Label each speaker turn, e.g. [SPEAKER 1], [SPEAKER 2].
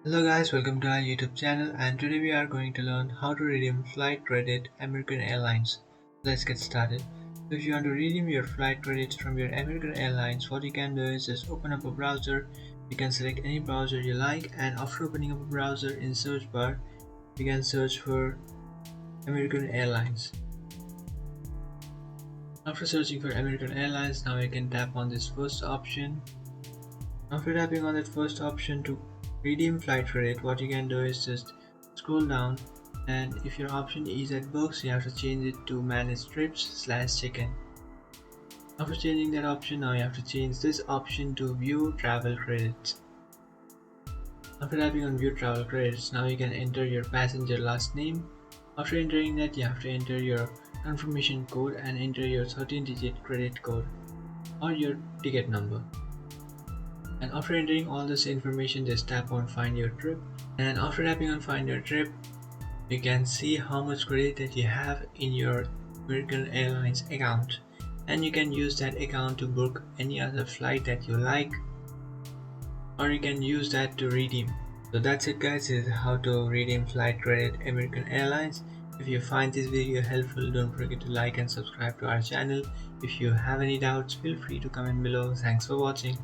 [SPEAKER 1] Hello guys, welcome to our YouTube channel, and today we are going to learn how to redeem flight credit American Airlines. Let's get started. So if you want to redeem your flight credits from your American Airlines, what you can do is just open up a browser. You can select any browser you like, and after opening up a browser, in search bar you can search for American Airlines. After searching for American Airlines, now you can tap on this first option. After tapping on that first option to redeem flight credit, what you can do is just scroll down, and if your option is at books, you have to change it to manage trips/check-in. After changing that option, now you have to change this option to view travel credits. After tapping on view travel credits, now you can enter your passenger last name. After entering that, you have to enter your confirmation code and enter your 13-digit credit code or your ticket number. And after entering all this information, just tap on find your trip, and after tapping on find your trip, you can see how much credit that you have in your American Airlines account, and you can use that account to book any other flight that you like, or you can use that to redeem. So that's it guys, this is how to redeem flight credit American Airlines. If you find this video helpful, don't forget to like and subscribe to our channel. If you have any doubts, feel free to comment below. Thanks for watching.